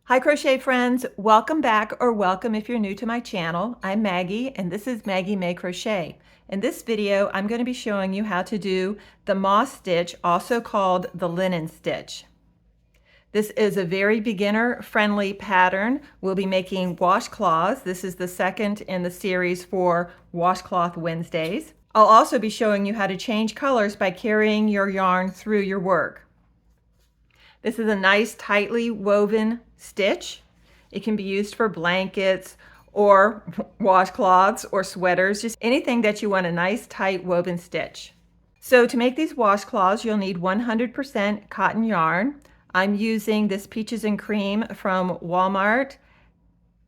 Hi crochet friends, welcome back or welcome if you're new to my channel. I'm Maggie and this is Maggie May Crochet. In this video I'm going to be showing you how to do the moss stitch, also called the linen stitch. This is a very beginner friendly pattern. We'll be making washcloths. This is the second in the series for Washcloth Wednesdays. I'll also be showing you how to change colors by carrying your yarn through your work. This is a nice tightly woven stitch. It can be used for blankets or washcloths or sweaters, just anything that you want a nice tight woven stitch. So to make these washcloths, you'll need 100% cotton yarn. I'm using this Peaches and Cream from Walmart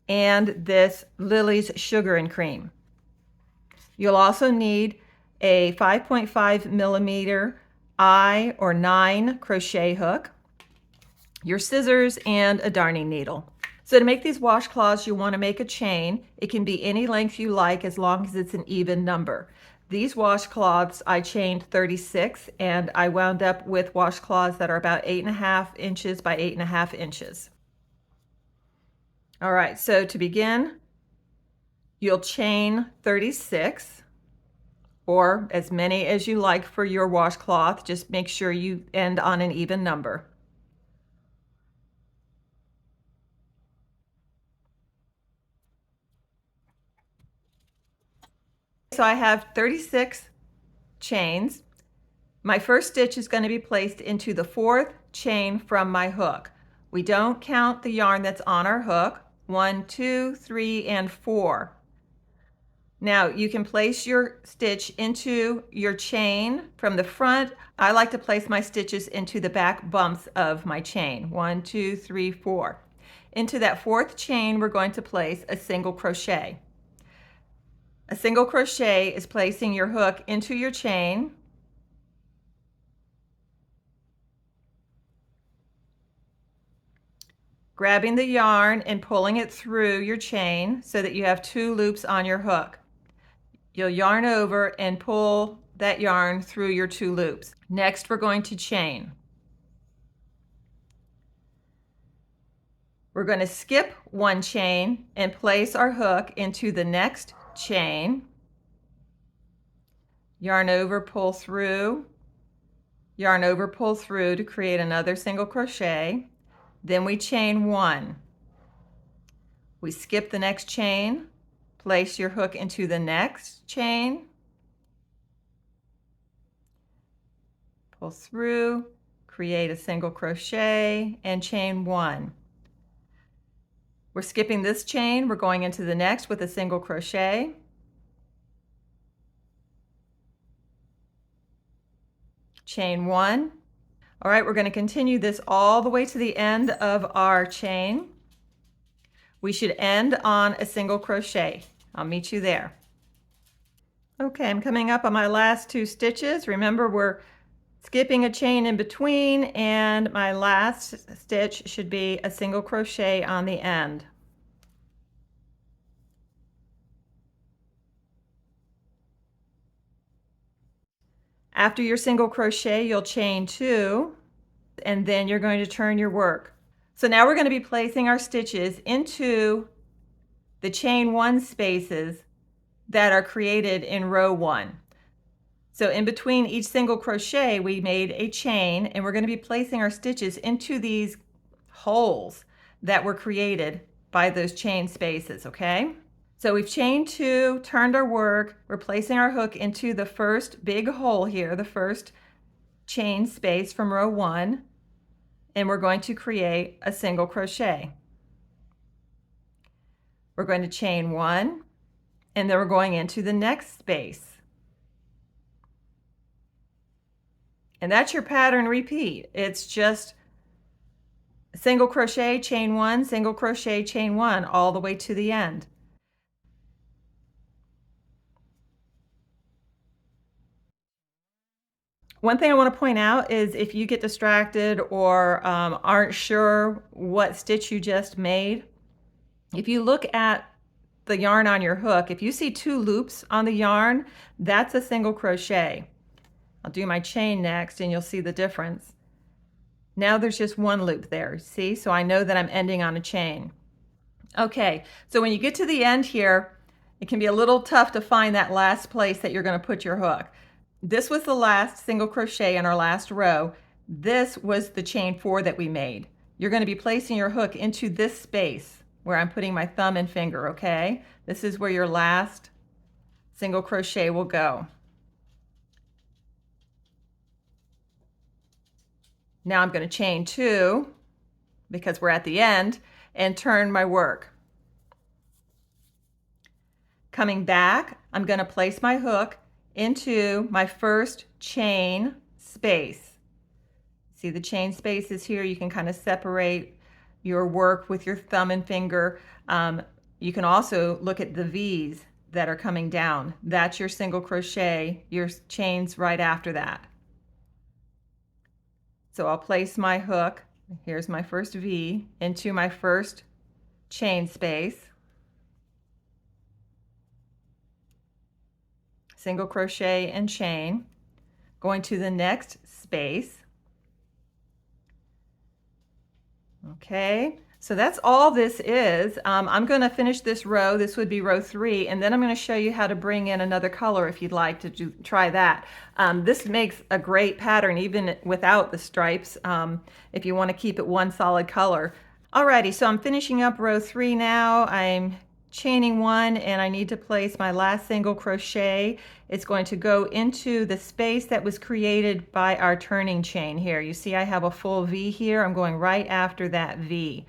and this Lily's Sugar and Cream. You'll also need a 5.5 millimeter I or 9 crochet hook, your scissors, and a darning needle. So to make these washcloths, you want to make a chain. It can be any length you like as long as it's an even number. These washcloths I chained 36 and I wound up with washcloths that are about 8.5 inches by 8.5 inches. All right, so to begin, you'll chain 36 or as many as you like for your washcloth. Just make sure you end on an even number. So I have 36 chains. My first stitch is going to be placed into the 4th chain from my hook. We don't count the yarn that's on our hook. 1, 2, 3, and 4. Now you can place your stitch into your chain from the front. I like to place my stitches into the back bumps of my chain. 1, 2, 3, 4. Into that 4th chain, we're going to place a single crochet. A single crochet is placing your hook into your chain, grabbing the yarn and pulling it through your chain so that you have 2 loops on your hook. You'll yarn over and pull that yarn through your 2 loops. Next, we're going to chain. We're going to skip 1 chain and place our hook into the next chain. Yarn over, pull through, yarn over, pull through to create another single crochet. Then we chain 1. We skip the next chain, place your hook into the next chain, pull through, create a single crochet, and chain 1. We're skipping this chain, we're going into the next with a single crochet, chain 1. All right, we're going to continue this all the way to the end of our chain. We should end on a single crochet. I'll meet you there. Okay, I'm coming up on my last 2 stitches. Remember, we're skipping a chain in between, and my last stitch should be a single crochet on the end. After your single crochet, you'll chain 2, and then you're going to turn your work. So now we're going to be placing our stitches into the chain 1 spaces that are created in row 1. So in between each single crochet, we made a chain, and we're going to be placing our stitches into these holes that were created by those chain spaces, okay? So we've chained 2, turned our work, we're placing our hook into the first big hole here, the first chain space from row 1, and we're going to create a single crochet. We're going to chain 1, and then we're going into the next space. And that's your pattern repeat. It's just single crochet, chain 1, single crochet, chain 1, all the way to the end. One thing I want to point out is if you get distracted or aren't sure what stitch you just made, if you look at the yarn on your hook, if you see 2 loops on the yarn, that's a single crochet. I'll do my chain next and you'll see the difference. Now there's just one loop there, see? So I know that I'm ending on a chain. Okay, so when you get to the end here, it can be a little tough to find that last place that you're going to put your hook. This was the last single crochet in our last row. This was the chain 4 that we made. You're going to be placing your hook into this space where I'm putting my thumb and finger, okay? This is where your last single crochet will go. Now I'm going to chain 2 because we're at the end and turn my work. Coming back, I'm going to place my hook into my first chain space. See the chain spaces here? You can kind of separate your work with your thumb and finger. You can also look at the V's that are coming down. That's your single crochet, your chains right after that. So I'll place my hook, here's my first V, into my first chain space. Single crochet and chain. Going to the next space. Okay, so that's all this is. I'm going to finish this row. This would be row 3, and then I'm going to show you how to bring in another color if you'd like to try that. This makes a great pattern even without the stripes if you want to keep it one solid color. Alrighty, so I'm finishing up row 3 now. I'm chaining 1 and I need to place my last single crochet. It's going to go into the space that was created by our turning chain here. You see I have a full V here. I'm going right after that V.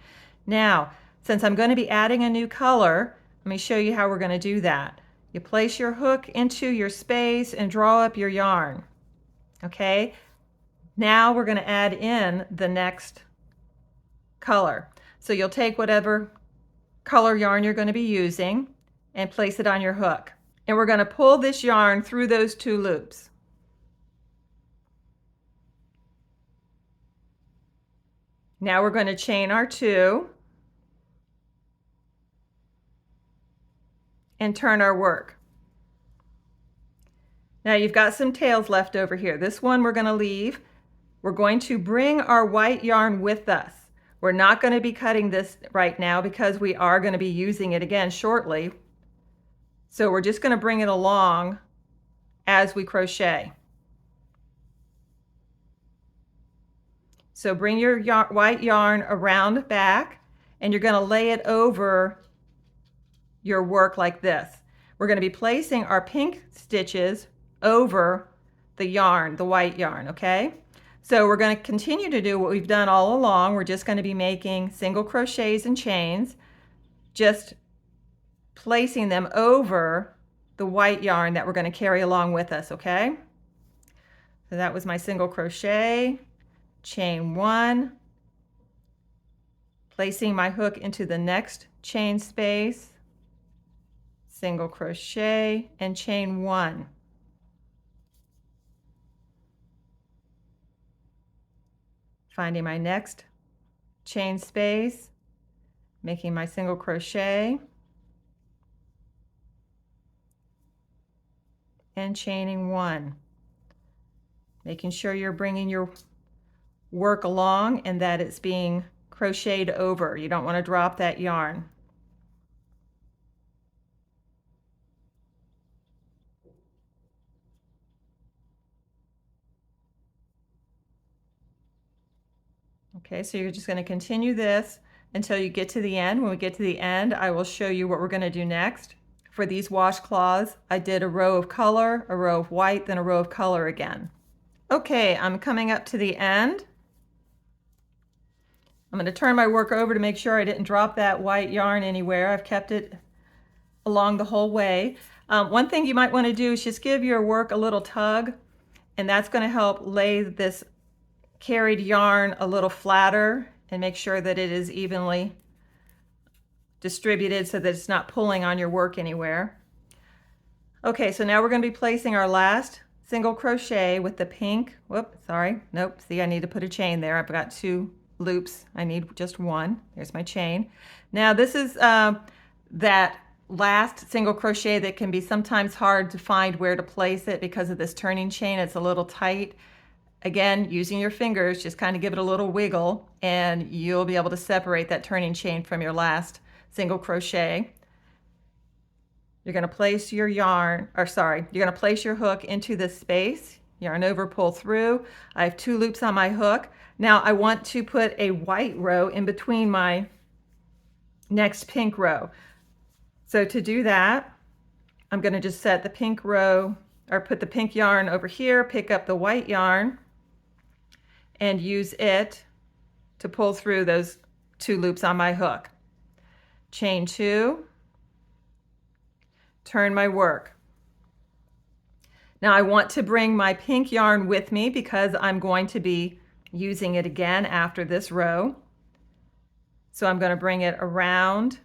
Now, since I'm going to be adding a new color, let me show you how we're going to do that. You place your hook into your space and draw up your yarn. Okay, now we're going to add in the next color. So you'll take whatever color yarn you're going to be using and place it on your hook. And we're going to pull this yarn through those 2 loops. Now we're going to chain our 2 and turn our work. Now you've got some tails left over here. This one we're going to leave. We're going to bring our white yarn with us. We're not going to be cutting this right now because we are going to be using it again shortly. So we're just going to bring it along as we crochet. So bring your white yarn around back and you're going to lay it over your work like this. We're going to be placing our pink stitches over the yarn, the white yarn, okay? So we're going to continue to do what we've done all along. We're just going to be making single crochets and chains, just placing them over the white yarn that we're going to carry along with us, okay? So that was my single crochet, chain 1, placing my hook into the next chain space, single crochet, and chain 1. Finding my next chain space, making my single crochet, and chaining 1. Making sure you're bringing your work along and that it's being crocheted over. You don't want to drop that yarn. Okay, so you're just going to continue this until you get to the end. When we get to the end, I will show you what we're going to do next. For these washcloths, I did a row of color, a row of white, then a row of color again. Okay, I'm coming up to the end. I'm going to turn my work over to make sure I didn't drop that white yarn anywhere. I've kept it along the whole way. One thing you might want to do is just give your work a little tug, and that's going to help lay this carried yarn a little flatter and make sure that it is evenly distributed so that it's not pulling on your work anywhere. Okay, so now we're going to be placing our last single crochet with the pink, see, I need to put a chain there. I've got 2 loops. I need just 1. There's my chain. Now this is that last single crochet that can be sometimes hard to find where to place it because of this turning chain. It's a little tight. Again, using your fingers, just kind of give it a little wiggle and you'll be able to separate that turning chain from your last single crochet. You're going to place your you're going to place your hook into this space, yarn over, pull through. I have 2 loops on my hook. Now I want to put a white row in between my next pink row. So to do that, I'm going to just set the pink row, or put the pink yarn over here, pick up the white yarn, and use it to pull through those 2 loops on my hook. Chain 2, turn my work. Now I want to bring my pink yarn with me because I'm going to be using it again after this row. So I'm going to bring it around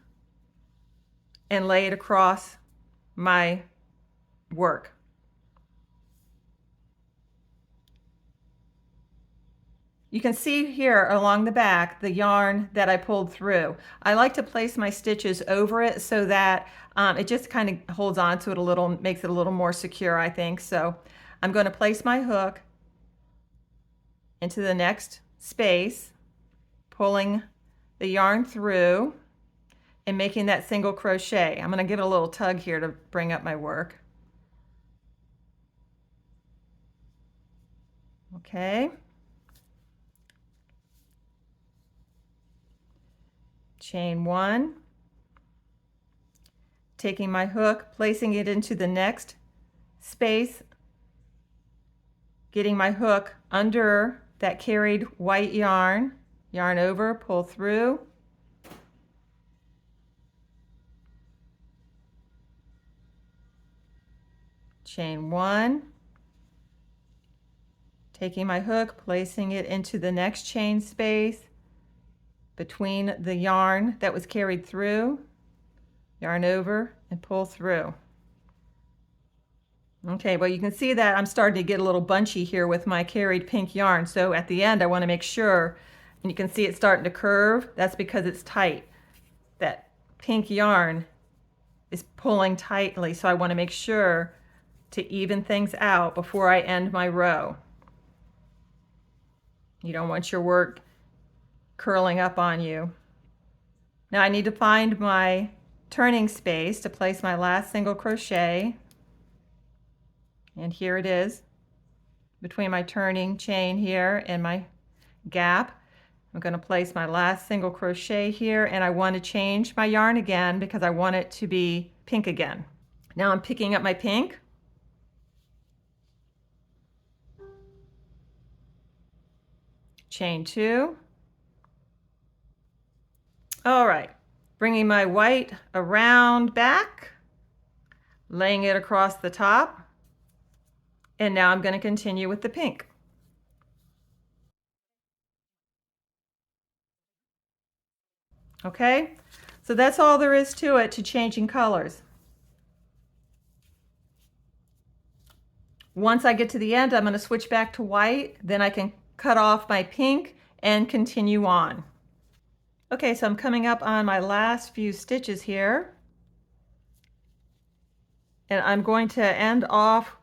and lay it across my work. You can see here along the back the yarn that I pulled through. I like to place my stitches over it so that it just kind of holds on to it a little, makes it a little more secure, I think. So I'm going to place my hook into the next space, pulling the yarn through and making that single crochet. I'm going to give it a little tug here to bring up my work. Okay. Chain 1, taking my hook, placing it into the next space, getting my hook under that carried white yarn, yarn over, pull through, chain 1, taking my hook, placing it into the next chain space, between the yarn that was carried through, yarn over and pull through. Okay, well you can see that I'm starting to get a little bunchy here with my carried pink yarn. So at the end I want to make sure, and you can see it's starting to curve, that's because it's tight. That pink yarn is pulling tightly, so I want to make sure to even things out before I end my row. You don't want your work curling up on you. Now I need to find my turning space to place my last single crochet, and here it is between my turning chain here and my gap. I'm going to place my last single crochet here, and I want to change my yarn again because I want it to be pink again. Now I'm picking up my pink, chain 2. All right, bringing my white around back, laying it across the top, and now I'm going to continue with the pink. Okay, so that's all there is to it, to changing colors. Once I get to the end, I'm going to switch back to white, then I can cut off my pink and continue on. Okay, so I'm coming up on my last few stitches here, and I'm going to end off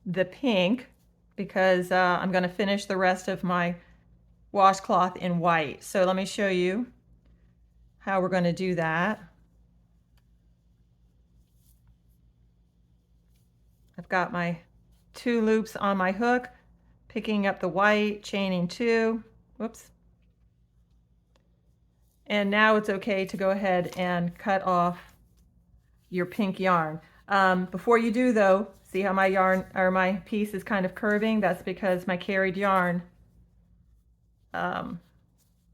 the pink because I'm going to finish the rest of my washcloth in white. So let me show you how we're going to do that. I've got my 2 loops on my hook, picking up the white, chaining 2, whoops. And now it's okay to go ahead and cut off your pink yarn. Before you do though, see how my yarn or my piece is kind of curving? That's because my carried yarn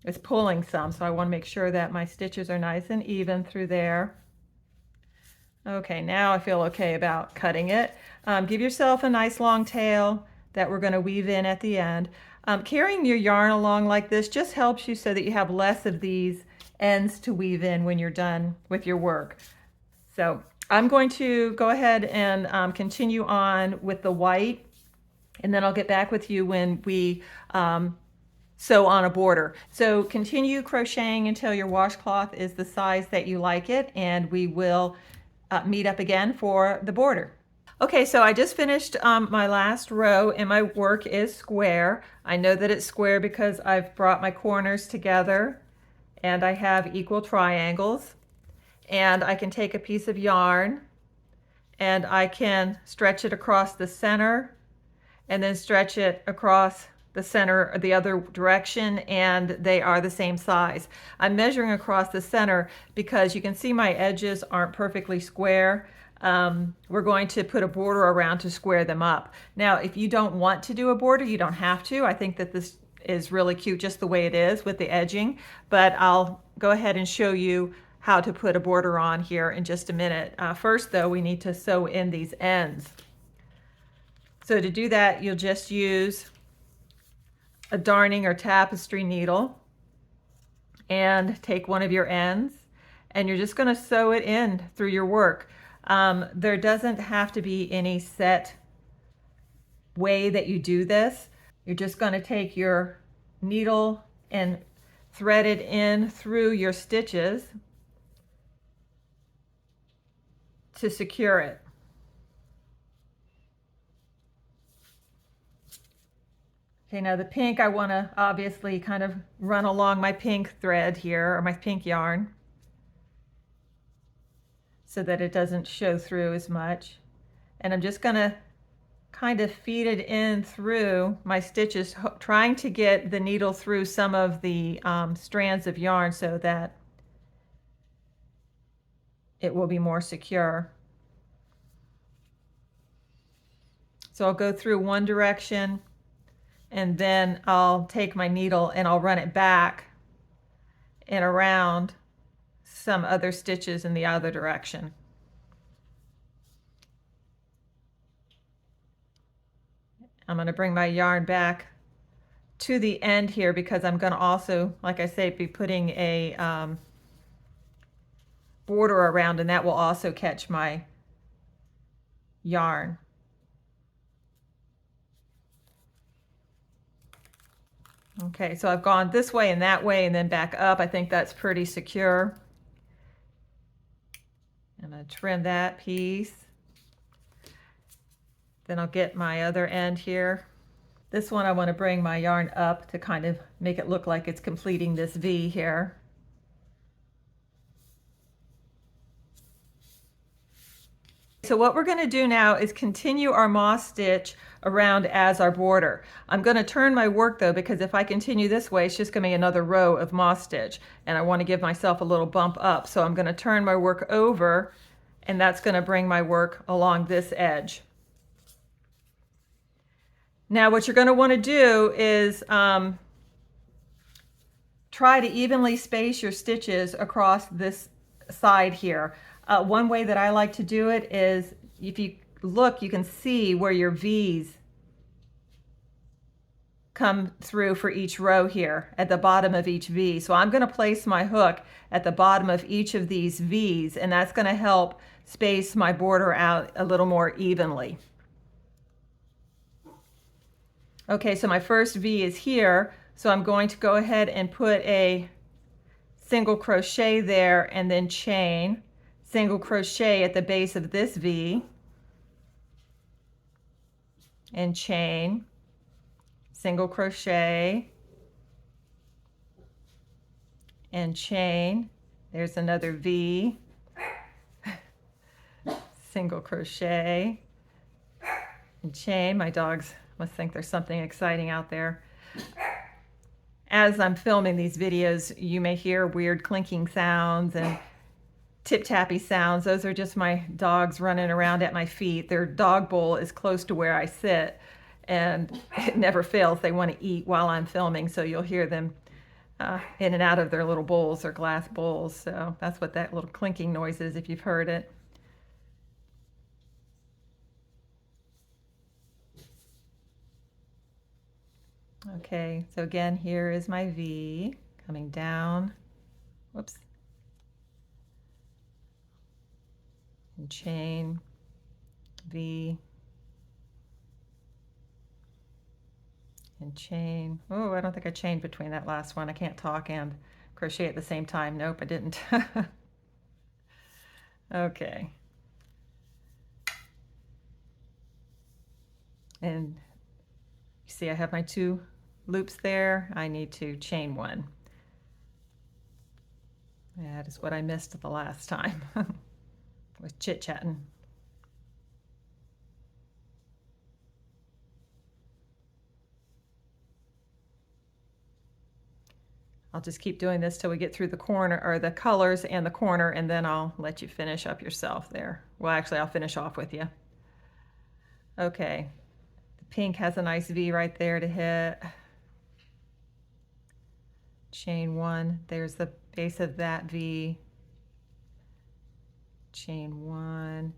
is pulling some, so I want to make sure that my stitches are nice and even through there. Okay, now I feel okay about cutting it. Give yourself a nice long tail that we're going to weave in at the end. Carrying your yarn along like this just helps you so that you have less of these ends to weave in when you're done with your work. So I'm going to go ahead and continue on with the white, and then I'll get back with you when we sew on a border. So continue crocheting until your washcloth is the size that you like it, and we will meet up again for the border. Okay, so I just finished my last row and my work is square. I know that it's square because I've brought my corners together and I have equal triangles. And I can take a piece of yarn and I can stretch it across the center and then stretch it across the center or the other direction, and they are the same size. I'm measuring across the center because you can see my edges aren't perfectly square. We're going to put a border around to square them up. Now, if you don't want to do a border, you don't have to. I think that this is really cute just the way it is with the edging, but I'll go ahead and show you how to put a border on here in just a minute. First though, we need to sew in these ends. So to do that, you'll just use a darning or tapestry needle and take one of your ends and you're just going to sew it in through your work. There doesn't have to be any set way that you do this. You're just going to take your needle and thread it in through your stitches to secure it. Okay, now the pink, I want to obviously kind of run along my pink thread here, or my pink yarn, so that it doesn't show through as much. And I'm just going to kind of feed it in through my stitches, trying to get the needle through some of the strands of yarn so that it will be more secure. So I'll go through one direction and then I'll take my needle and I'll run it back and around some other stitches in the other direction. I'm going to bring my yarn back to the end here because I'm going to also, like I say, be putting a border around, and that will also catch my yarn. Okay, so I've gone this way and that way and then back up. I think that's pretty secure. I'm going to trim that piece. Then I'll get my other end here. This one I want to bring my yarn up to kind of make it look like it's completing this V here. So what we're going to do now is continue our moss stitch around as our border. I'm going to turn my work though, because if I continue this way, it's just going to be another row of moss stitch, and I want to give myself a little bump up. So I'm going to turn my work over, and that's going to bring my work along this edge. Now what you're going to want to do is try to evenly space your stitches across this side here. One way that I like to do it is, if you look, you can see where your V's come through for each row here at the bottom of each V. So I'm going to place my hook at the bottom of each of these V's, and that's going to help space my border out a little more evenly. Okay, so my first V is here, so I'm going to go ahead and put a single crochet there and then chain, single crochet at the base of this V, and chain, single crochet, and chain. There's another V, single crochet, and chain. My dogs must think there's something exciting out there. As I'm filming these videos, you may hear weird clinking sounds and tip-tappy sounds. Those are just my dogs running around at my feet. Their dog bowl is close to where I sit, and it never fails. They want to eat while I'm filming, so you'll hear them in and out of their little bowls or glass bowls. So that's what that little clinking noise is, if you've heard it. Okay, so again, here is my V coming down. Whoops. And chain, V, and chain. Oh, I don't think I chained between that last one. I can't talk and crochet at the same time. Nope, I didn't. Okay. And you see I have my 2 loops there. I need to chain 1. That is what I missed the last time with chit-chatting. I'll just keep doing this till we get through the corner, or the colors and the corner, and then I'll let you finish up yourself there. Well, actually, I'll finish off with you. Okay, the pink has a nice V right there to hit. Chain 1, there's the base of that V. Chain 1,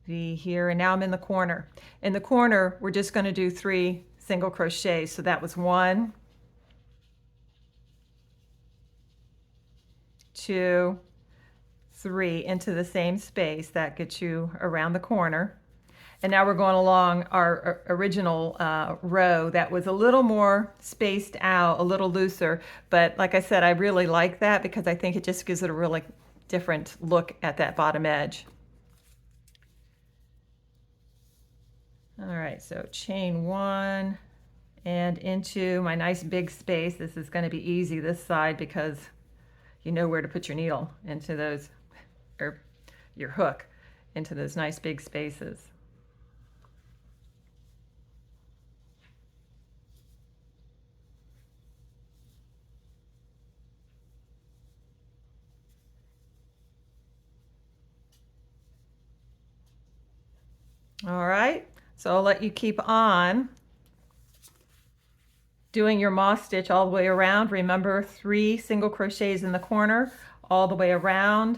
V here, and now I'm in the corner. In the corner, we're just going to do 3 single crochets. So that was 1, 2, 3 into the same space. That gets you around the corner. And now we're going along our original row that was a little more spaced out, a little looser. But like I said, I really like that because I think it just gives it a really different look at that bottom edge. All right, so chain 1 and into my nice big space. This is going to be easy this side because you know where to put your needle into those, or your hook into those nice big spaces. All right, so I'll let you keep on doing your moss stitch all the way around. Remember, 3 single crochets in the corner, all the way around,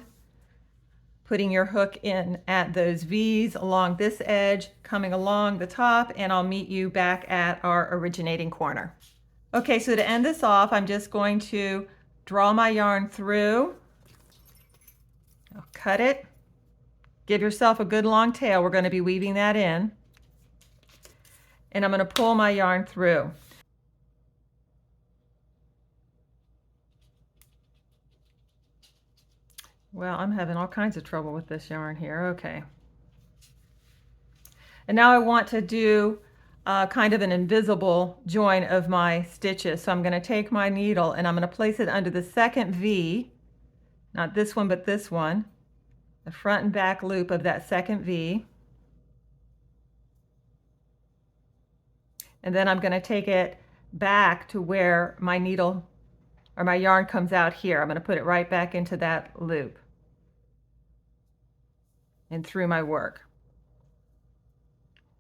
putting your hook in at those V's along this edge, coming along the top, and I'll meet you back at our originating corner. Okay, so to end this off, I'm just going to draw my yarn through. I'll cut it. Give yourself a good long tail. We're going to be weaving that in. And I'm going to pull my yarn through. Well, I'm having all kinds of trouble with this yarn here. Okay. And now I want to do kind of an invisible join of my stitches. So I'm going to take my needle and I'm going to place it under the second V, not this one, but this one, the front and back loop of that second V. And then I'm going to take it back to where my needle or my yarn comes out here. I'm going to put it right back into that loop and through my work.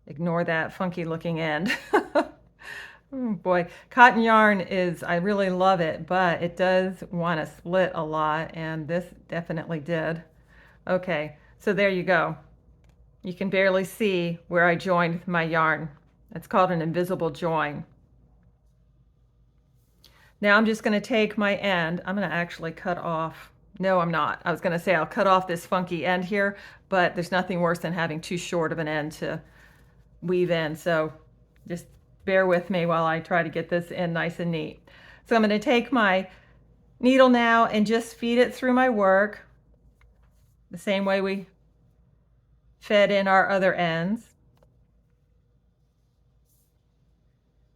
Ignore that funky looking end. Oh boy, cotton yarn is, I really love it, but it does want to split a lot, and this definitely did. Okay, so there you go. You can barely see where I joined my yarn. It's called an invisible join. Now I'm just going to take my end. I'm going to actually cut off. No, I'm not. I was going to say I'll cut off this funky end here, but there's nothing worse than having too short of an end to weave in. So just bear with me while I try to get this in nice and neat. So I'm going to take my needle now and just feed it through my work the same way we fed in our other ends.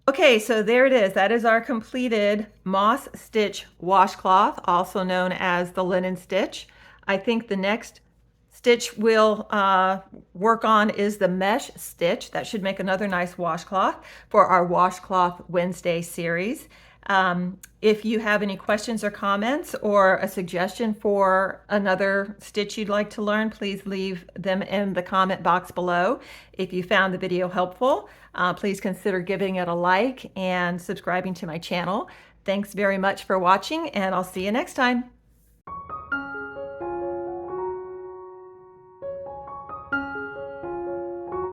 Okay, so there it is. That is our completed moss stitch washcloth, also known as the linen stitch. I think the next stitch we'll work on is the mesh stitch. That should make another nice washcloth for our Washcloth Wednesday series. If you have any questions or comments or a suggestion for another stitch you'd like to learn, please leave them in the comment box below. If you found the video helpful, please consider giving it a like and subscribing to my channel. Thanks very much for watching, and I'll see you next time.